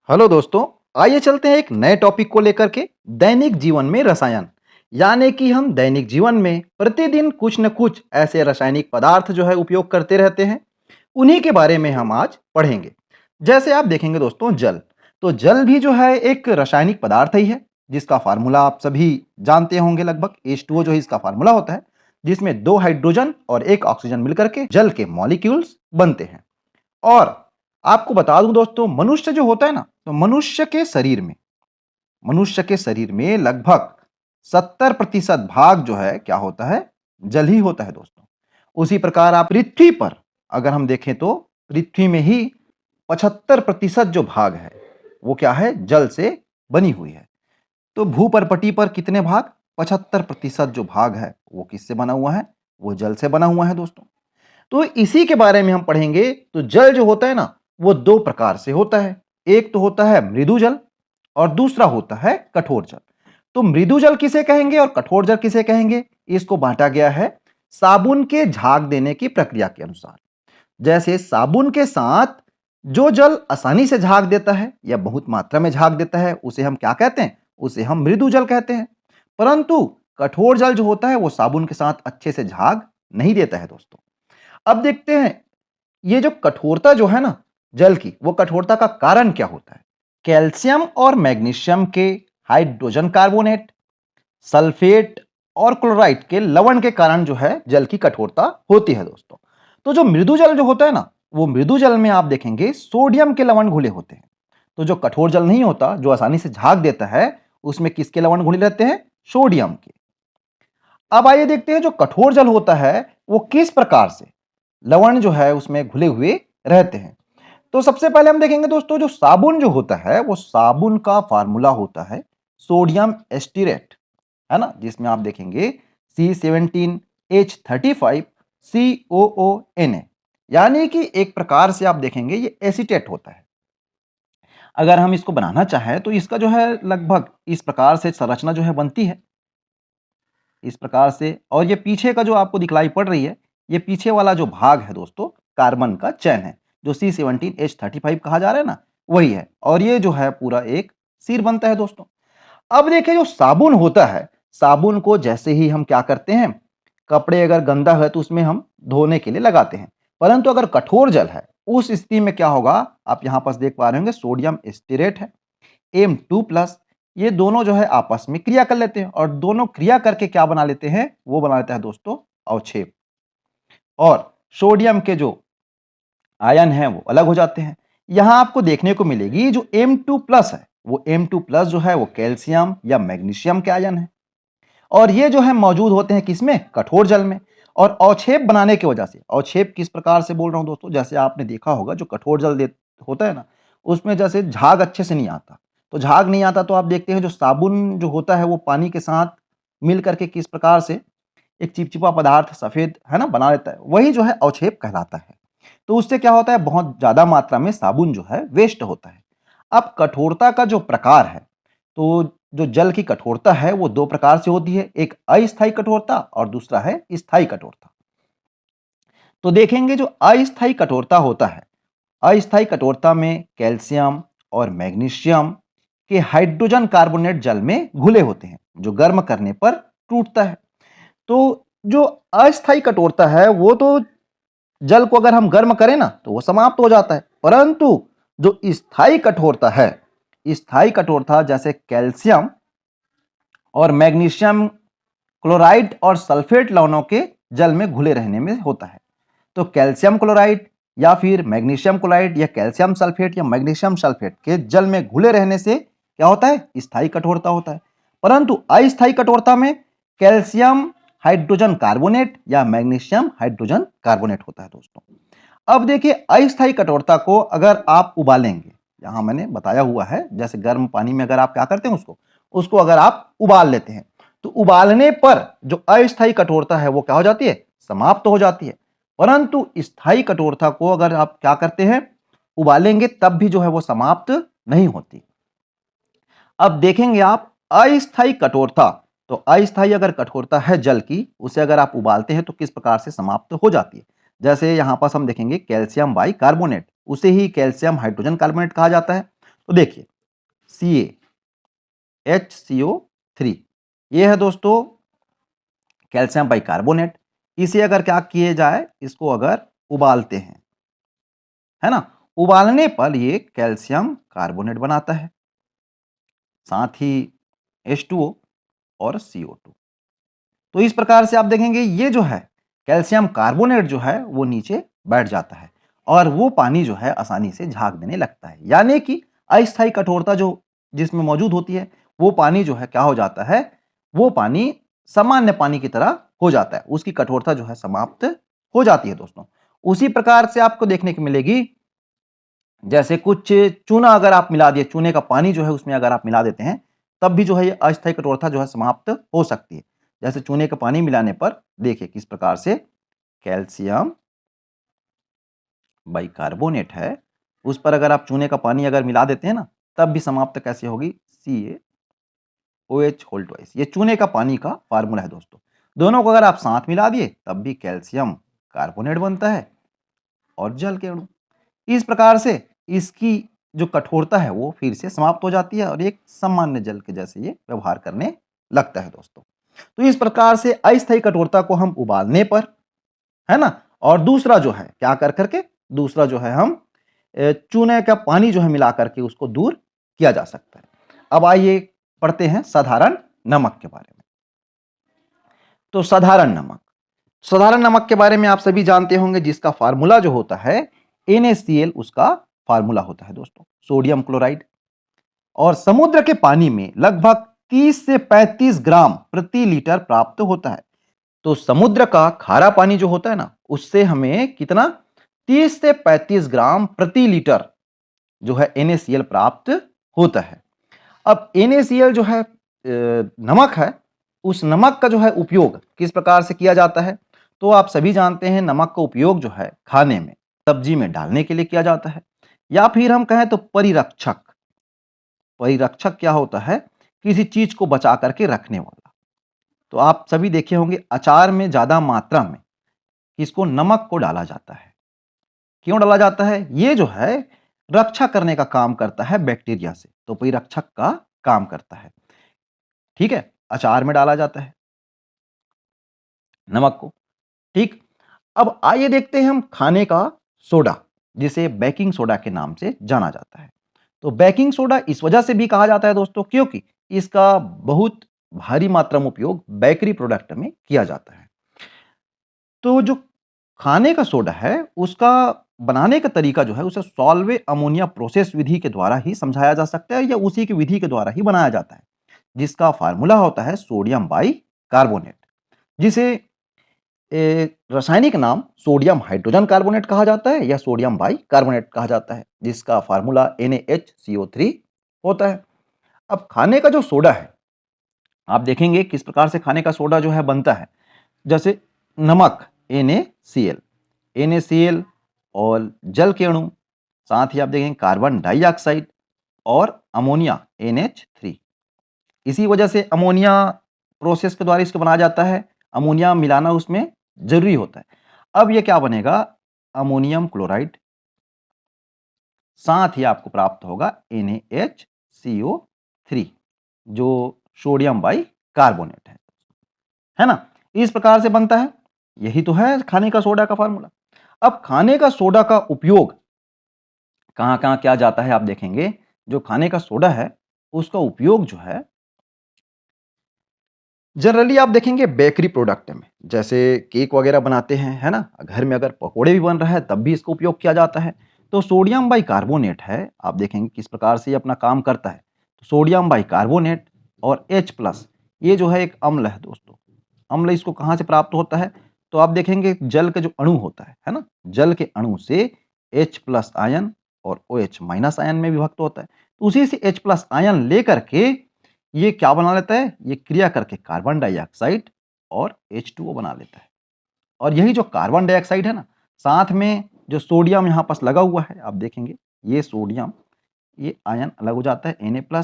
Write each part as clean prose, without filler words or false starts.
Hello दोस्तों। आइए चलते हैं एक नए टॉपिक को लेकर के दैनिक जीवन में रसायन। यानी कि हम दैनिक जीवन में प्रतिदिन कुछ न कुछ ऐसे रासायनिक पदार्थ जो है उपयोग करते रहते हैं। उन्हीं के बारे में हम आज पढ़ेंगे। जैसे आप देखेंगे दोस्तों, जल। तो जल भी जो है एक रासायनिक पदार्थ ही है, जिसका फार्मूला आप सभी जानते होंगे। लगभग H2O जो है इसका फार्मूला होता है, जिसमें 2 हाइड्रोजन और 1 ऑक्सीजन मिलकर के जल के मॉलिक्यूल्स बनते हैं। और आपको बता दूं दोस्तों, मनुष्य जो होता है ना, तो मनुष्य के शरीर में लगभग 70% भाग जो है क्या होता है, जल ही होता है दोस्तों। उसी प्रकार आप पृथ्वी पर अगर हम देखें तो पृथ्वी में ही 75% जो भाग है वो क्या है, जल से बनी हुई है। तो भूपर्पटी पर कितने भाग, 75% जो भाग है वो किससे बना हुआ है, वो जल से बना हुआ है दोस्तों। तो इसी के बारे में हम पढ़ेंगे। तो जल जो होता है ना, वो दो प्रकार से होता है। एक तो होता है मृदु जल और दूसरा होता है कठोर जल। तो मृदु जल किसे कहेंगे और कठोर जल किसे कहेंगे, इसको बांटा गया है साबुन के झाग देने की प्रक्रिया के अनुसार। जैसे साबुन के साथ जो जल आसानी से झाग देता है या बहुत मात्रा में झाग देता है, उसे हम क्या कहते हैं, उसे हम मृदु जल कहते हैं। परंतु कठोर जल जो होता है वो साबुन के साथ अच्छे से झाग नहीं देता है दोस्तों। अब देखते हैं, ये जो कठोरता जो है ना जल की, वो कठोरता का कारण क्या होता है। कैल्शियम और मैग्नीशियम के हाइड्रोजन कार्बोनेट, सल्फेट और क्लोराइड के लवण के कारण जो है जल की कठोरता होती है दोस्तों। तो जो मृदु जल जो होता है ना, वो मृदु जल में आप देखेंगे सोडियम के लवण घुले होते हैं। तो जो कठोर जल नहीं होता, जो आसानी से झाग देता है, उसमें किसके लवण घुले रहते हैं, सोडियम के। अब आइए देखते हैं जो कठोर जल होता है वो किस प्रकार से लवण जो है उसमें घुले हुए रहते हैं। तो सबसे पहले हम देखेंगे दोस्तों, जो साबुन जो होता है वो साबुन का फार्मूला होता है सोडियम एस्टीरेट, है ना, जिसमें आप देखेंगे C17H35COONA, यानी कि एक प्रकार से आप देखेंगे ये एसीटेट होता है। अगर हम इसको बनाना चाहें तो इसका जो है लगभग इस प्रकार से संरचना जो है बनती है, इस प्रकार से। और ये पीछे का जो आपको दिखलाई पड़ रही है, ये पीछे वाला जो भाग है दोस्तों, कार्बन का चैन है, जो C17H35 कहा जा रहा है ना, वही है। और ये जो है पूरा एक सिर बनता है दोस्तों। अब देखिए जो साबुन होता है, साबुन को जैसे ही हम क्या करते हैं, कपड़े अगर गंदा है तो उसमें हम धोने के लिए लगाते हैं। परंतु अगर कठोर जल है, उस स्थिति में क्या होगा, आप यहाँ पास देख पा रहे होंगे सोडियम एस्टीरेट है, M2+, ये दोनों जो है आपस में क्रिया कर लेते हैं और दोनों क्रिया करके क्या बना लेते हैं, वो बना लेता है दोस्तों अवक्षेप। और सोडियम के जो आयन हैं वो अलग हो जाते हैं। यहां आपको देखने को मिलेगी जो M2+ है, वो M2+ जो है वो कैल्शियम या मैग्नीशियम के आयन है। और ये जो है मौजूद होते हैं किसमें, कठोर जल में। और अवक्षेप बनाने की वजह से, अवक्षेप किस प्रकार से बोल रहा हूं दोस्तों, जैसे आपने देखा होगा जो कठोर जल होता है ना, उसमें जैसे झाग अच्छे से नहीं आता। तो झाग नहीं आता तो आप देखते हैं जो साबुन जो होता है वो पानी के साथ मिल करके किस प्रकार से एक चिपचिपा पदार्थ सफेद है ना बना लेता है, वही जो है अवक्षेप कहलाता है। तो उससे क्या होता है, बहुत ज्यादा मात्रा में साबुन जो है वेस्ट होता है। अब कठोरता का जो प्रकार है, तो जो जल की कठोरता है वो दो प्रकार से होती है, एक अस्थायी कठोरता और दूसरा है स्थायी कठोरता। तो देखेंगे जो अस्थायी कठोरता होता है, अस्थायी कठोरता में कैल्शियम और मैग्नीशियम के हाइड्रोजन कार्बोनेट जल में घुले होते हैं, जो गर्म करने पर टूटता है। तो जो अस्थायी कठोरता है वो तो जल को अगर हम गर्म करें ना तो वो समाप्त हो जाता है। परंतु जो स्थायी कठोरता है, स्थायी कठोरता जैसे कैल्शियम और मैग्नीशियम क्लोराइड और सल्फेट लवणों के जल में घुले रहने में होता है। तो कैल्शियम क्लोराइड या फिर मैग्नीशियम क्लोराइड या कैल्शियम सल्फेट या मैग्नीशियम सल्फेट के जल में घुले रहने से क्या होता है, स्थायी कठोरता होता है। परंतु अस्थायी कठोरता में कैल्शियम हाइड्रोजन कार्बोनेट या मैग्नीशियम हाइड्रोजन कार्बोनेट होता है दोस्तों। अब देखिए अस्थायी कठोरता को अगर आप उबालेंगे, यहां मैंने बताया हुआ है, जैसे गर्म पानी में अगर आप क्या करते हैं, उसको उसको अगर आप उबाल लेते हैं, तो उबालने पर जो अस्थायी कठोरता है वो क्या हो जाती है, समाप्त हो जाती है। परंतु स्थायी कठोरता को अगर आप क्या करते हैं, उबालेंगे, तब भी जो है वो समाप्त नहीं होती। अब देखेंगे आप अस्थायी कठोरता, तो अस्थायी अगर कठोरता है जल की, उसे अगर आप उबालते हैं तो किस प्रकार से समाप्त हो जाती है। जैसे यहां पास हम देखेंगे कैल्शियम बाई कार्बोनेट, उसे ही कैल्शियम हाइड्रोजन कार्बोनेट कहा जाता है। तो देखिए CaHCO3 ये है दोस्तों कैल्शियम बाइकार्बोनेट। इसे अगर क्या किए जाए, इसको अगर उबालते हैं, है ना, उबालने पर ये कैल्शियम कार्बोनेट बनाता है, साथ ही H2O और CO2। तो इस प्रकार से आप देखेंगे ये जो है कैल्शियम कार्बोनेट जो है वो नीचे बैठ जाता है और वो पानी जो है आसानी से झाग देने लगता है, यानी कि अस्थायी कठोरता जो जिसमें मौजूद होती है वो पानी जो है क्या हो जाता है, वो पानी सामान्य पानी की तरह हो जाता है, उसकी कठोरता जो है समाप्त हो जाती है दोस्तों। उसी प्रकार से आपको देखने को मिलेगी, जैसे कुछ चूना अगर आप मिला दिए, चूने का पानी जो है उसमें अगर आप मिला देते हैं, तब भी जो है ये अस्थायी कठोरता जो है समाप्त हो सकती है। जैसे चूने का पानी मिलाने पर देखिए किस प्रकार से कैल्शियम बाइकार्बोनेट है, उस पर अगर आप चूने का पानी अगर मिला देते हैं ना, तब भी समाप्त कैसे होगी, CaOH होल ट्वाइस। ये चूने का पानी का फार्मूला है दोस्तों। दोनों को अगर आप साथ मिला दिए तब भी कैल्शियम कार्बोनेट बनता है और जल के अणु। इस प्रकार से इसकी जो कठोरता है वो फिर से समाप्त हो जाती है और एक सामान्य जल के जैसे ये व्यवहार करने लगता है दोस्तों। तो इस प्रकार से अस्थायी कठोरता को हम उबालने पर, है ना, और दूसरा जो है क्या कर करके, दूसरा जो है हम चूने का पानी जो है मिला करके उसको दूर किया जा सकता है। अब आइए पढ़ते हैं साधारण नमक के बारे में। तो साधारण नमक के बारे में आप सभी जानते होंगे, जिसका फार्मूला जो होता है NaCl, उसका फार्मूला होता है दोस्तों सोडियम क्लोराइड। और समुद्र के पानी में लगभग 30 से 35 ग्राम प्रति लीटर प्राप्त होता है। तो समुद्र का खारा पानी जो होता है ना, उससे हमें कितना, 30 से 35 ग्राम प्रति लीटर जो है NaCl प्राप्त होता है। अब NaCl जो है नमक है, उस नमक का जो है उपयोग किस प्रकार से किया जाता है, तो आप सभी जानते हैं नमक का उपयोग जो है खाने में, सब्जी में डालने के लिए किया जाता है, या फिर हम कहें तो परिरक्षक। परिरक्षक क्या होता है, किसी चीज को बचा करके रखने वाला। तो आप सभी देखे होंगे अचार में ज्यादा मात्रा में किसको, नमक को डाला जाता है। क्यों डाला जाता है, ये जो है रक्षा करने का काम करता है बैक्टीरिया से, तो परिरक्षक का काम करता है। ठीक है, अचार में डाला जाता है नमक को। ठीक, अब आइए देखते हैं हम खाने का सोडा, जिसे बेकिंग सोडा के नाम से जाना जाता है। तो बेकिंग सोडा इस वजह से भी कहा जाता है दोस्तों, क्योंकि इसका बहुत भारी मात्रा में उपयोग बेकरी प्रोडक्ट में किया जाता है। तो जो खाने का सोडा है उसका बनाने का तरीका जो है उसे सॉल्वे अमोनिया प्रोसेस विधि के द्वारा ही समझाया जा सकता है, या उसी की विधि के द्वारा ही बनाया जाता है, जिसका फार्मूला होता है सोडियम बाई कार्बोनेट, जिसे रासायनिक नाम सोडियम हाइड्रोजन कार्बोनेट कहा जाता है या सोडियम बाई कार्बोनेट कहा जाता है, जिसका फार्मूला NaHCO3 होता है। अब खाने का जो सोडा है, आप देखेंगे किस प्रकार से खाने का सोडा जो है बनता है। जैसे नमक NaCl, NaCl और जल के अणु, साथ ही आप देखेंगे कार्बन डाइऑक्साइड और अमोनिया NH3। इसी वजह से अमोनिया प्रोसेस के द्वारा इसको बनाया जाता है, अमोनिया मिलाना उसमें जरूरी होता है। अब ये क्या बनेगा, अमोनियम क्लोराइड, साथ ही आपको प्राप्त होगा NaHCO3 जो सोडियम बाई कार्बोनेट है ना। इस प्रकार से बनता है, यही तो है खाने का सोडा का फार्मूला। अब खाने का सोडा का उपयोग कहां कहां किया जाता है, आप देखेंगे जो खाने का सोडा है उसका उपयोग जो है जनरली आप देखेंगे बेकरी प्रोडक्ट में, जैसे केक वगैरह बनाते हैं, है ना, घर में अगर पकोड़े भी बन रहा है तब भी इसका उपयोग किया जाता है। तो सोडियम बाई कार्बोनेट है, आप देखेंगे किस प्रकार से ये अपना काम करता है। तो सोडियम बाई कार्बोनेट और H+, ये जो है एक अम्ल है दोस्तों। अम्ल इसको कहाँ से प्राप्त होता है, तो आप देखेंगे जल का जो अणु होता है ना, जल के अणु से H+ आयन और OH- आयन में विभक्त होता है। तो उसी से H+ आयन लेकर के ये क्या बना लेता है, ये क्रिया करके कार्बन डाइऑक्साइड और H2O बना लेता है। और यही जो कार्बन डाइऑक्साइड है ना, साथ में जो सोडियम यहाँ पास लगा हुआ है, आप देखेंगे ये सोडियम, ये आयन अलग हो जाता है Na+।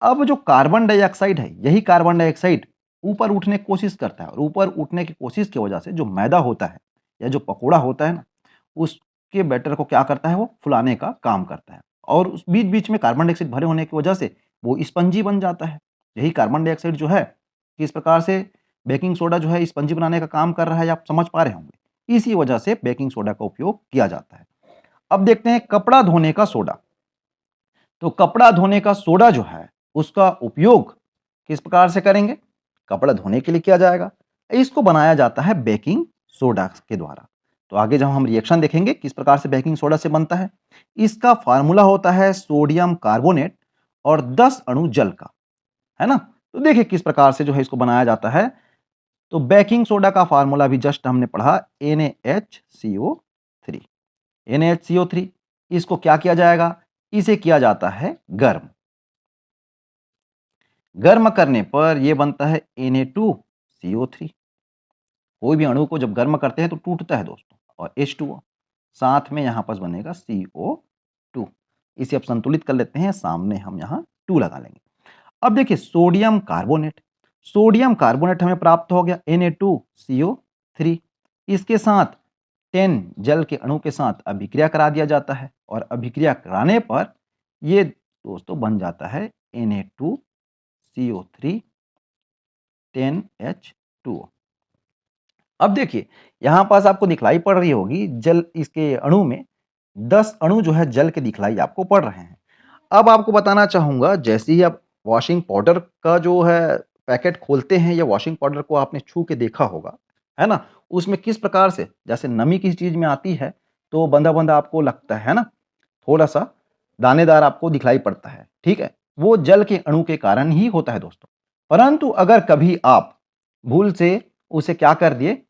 अब जो कार्बन डाइऑक्साइड है, यही कार्बन डाइऑक्साइड ऊपर उठने की कोशिश करता है, और ऊपर उठने की कोशिश की वजह से जो मैदा होता है या जो पकोड़ा होता है ना, उसके बैटर को क्या करता है, वो फुलाने का काम करता है और उस बीच-बीच में कार्बन डाइऑक्साइड भरे होने की वजह से वो स्पंजी बन जाता है। यही कार्बन डाइऑक्साइड जो है, किस प्रकार से बेकिंग सोडा जो है स्पंजी बनाने का काम कर रहा है, आप समझ पा रहे होंगे। इसी वजह से बेकिंग सोडा का उपयोग किया जाता है। अब देखते हैं कपड़ा धोने का सोडा। तो कपड़ा धोने का सोडा जो है, उसका उपयोग किस प्रकार से करेंगे? कपड़ा धोने के लिए किया जाएगा। इसको बनाया जाता है बेकिंग सोडा के द्वारा। तो आगे जब हम रिएक्शन देखेंगे किस प्रकार से बेकिंग सोडा से बनता है। इसका फार्मूला होता है सोडियम कार्बोनेट और 10 अणु जल का, है ना? तो देखिए किस प्रकार से जो है इसको बनाया जाता है। तो बेकिंग सोडा का फार्मूला भी जस्ट हमने पढ़ा NaHCO3। NaHCO3 इसको क्या किया जाएगा? इसे किया जाता है गर्म। गर्म करने पर यह बनता है Na2CO3। कोई भी अणु को जब गर्म करते हैं तो टूटता है दोस्तों, और H2O साथ में यहां पर बनेगा CO2। इसे अब संतुलित कर लेते हैं, सामने हम यहां 2 लगा लेंगे। अब देखिए सोडियम कार्बोनेट। सोडियम कार्बोनेट हमें प्राप्त हो गया Na2CO3। इसके साथ 10 जल के अणु के साथ अभिक्रिया करा दिया जाता है, और अभिक्रिया कराने पर ये दोस्तों बन जाता है Na2CO3 10H2O। अब देखिए यहां पास आपको दिखलाई पड़ रही होगी जल, इसके अणु में 10 अणु जो है जल के दिखलाई आपको पड़ रहे हैं। अब आपको बताना चाहूंगा, जैसे ही आप वॉशिंग पाउडर का जो है पैकेट खोलते हैं, या वॉशिंग पाउडर को आपने छू के देखा होगा, है ना? उसमें किस प्रकार से जैसे नमी किसी चीज में आती है तो बंधा बंधा आपको लगता है ना, थोड़ा सा दानेदार आपको दिखलाई पड़ता है, ठीक है? वो जल के अणु के कारण ही होता है दोस्तों। परंतु अगर कभी आप भूल से उसे क्या कर दिए,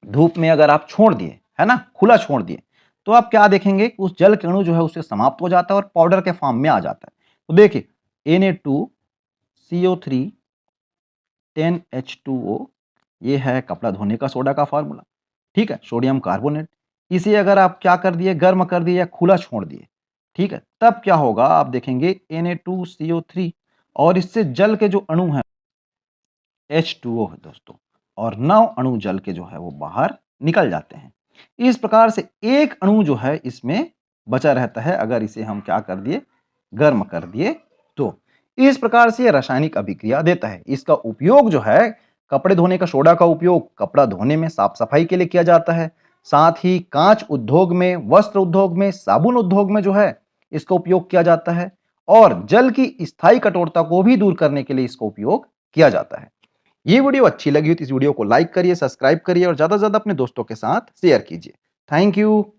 धूप में अगर आप छोड़ दिए, है ना, खुला छोड़ दिए, तो आप क्या देखेंगे कि उस जल के अणु जो है उससे समाप्त हो जाता है और पाउडर के फॉर्म में आ जाता है। तो देखिए Na2CO3 10H2O, ये है कपड़ा धोने का सोडा का फार्मूला, ठीक है? Sodium carbonate. इसे अगर आप क्या कर दिए, गर्म कर दिए या खुला छोड़ दिए, ठीक है, तब क्या होगा आप देखेंगे Na2CO3, और इससे जल के जो अणु हैं H2O है दोस्तों, और 9 अणु जल के जो है वो बाहर निकल जाते हैं। इस प्रकार से एक अणु जो है इसमें बचा रहता है, अगर इसे हम क्या कर दिए, गर्म कर दिए तो। इस प्रकार से ये रासायनिक अभिक्रिया देता है। इसका उपयोग जो है, कपड़े धोने का सोडा का उपयोग कपड़ा धोने में, साफ सफाई के लिए किया जाता है। साथ ही कांच उद्योग में, वस्त्र उद्योग में, साबुन उद्योग में जो है इसका उपयोग किया जाता है, और जल की स्थायी कठोरता को भी दूर करने के लिए इसका उपयोग किया जाता है। ये वीडियो अच्छी लगी हो तो इस वीडियो को लाइक करिए, सब्सक्राइब करिए और ज्यादा से ज्यादा अपने दोस्तों के साथ शेयर कीजिए। Thank you.